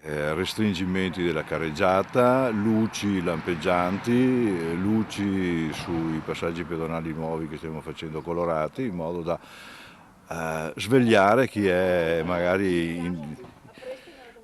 restringimenti della carreggiata, luci lampeggianti, luci sui passaggi pedonali nuovi che stiamo facendo colorati, in modo da svegliare chi è magari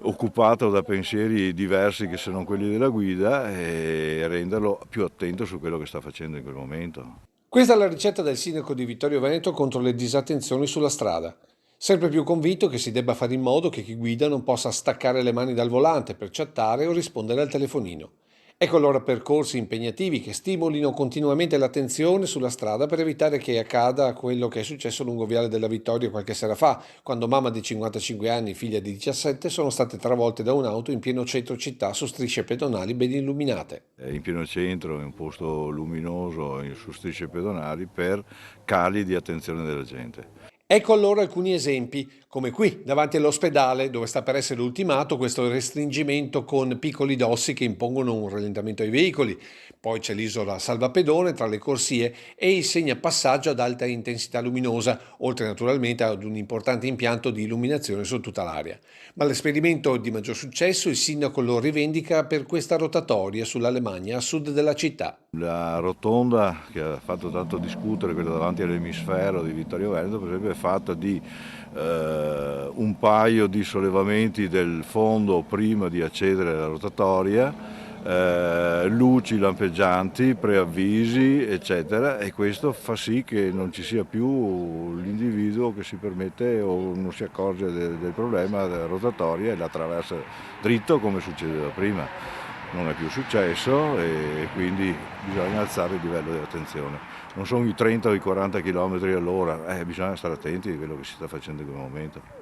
occupato da pensieri diversi che sono quelli della guida e renderlo più attento su quello che sta facendo in quel momento. Questa è la ricetta del sindaco di Vittorio Veneto contro le disattenzioni sulla strada. Sempre più convinto che si debba fare in modo che chi guida non possa staccare le mani dal volante per chattare o rispondere al telefonino. Ecco allora percorsi impegnativi che stimolino continuamente l'attenzione sulla strada per evitare che accada quello che è successo lungo Viale della Vittoria qualche sera fa, quando mamma di 55 anni e figlia di 17 sono state travolte da un'auto in pieno centro città su strisce pedonali ben illuminate. È in pieno centro, in un posto luminoso, su strisce pedonali per cali di attenzione della gente. Ecco allora alcuni esempi, come qui, davanti all'ospedale, dove sta per essere ultimato questo restringimento con piccoli dossi che impongono un rallentamento ai veicoli. Poi c'è l'isola salvapedone tra le corsie e il segnapassaggio ad alta intensità luminosa, oltre naturalmente ad un importante impianto di illuminazione su tutta l'area. Ma l'esperimento di maggior successo il sindaco lo rivendica per questa rotatoria sull'Alemagna a sud della città. La rotonda che ha fatto tanto discutere, quella davanti all'emisfero di Vittorio Veneto, per esempio, è fatta di un paio di sollevamenti del fondo prima di accedere alla rotatoria, luci lampeggianti, preavvisi, eccetera, e questo fa sì che non ci sia più l'individuo che si permette o non si accorge del problema della rotatoria e la attraversa dritto come succedeva prima. Non è più successo e quindi bisogna alzare il livello di attenzione. Non sono i 30 o i 40 km all'ora, bisogna stare attenti a quello che si sta facendo in quel momento.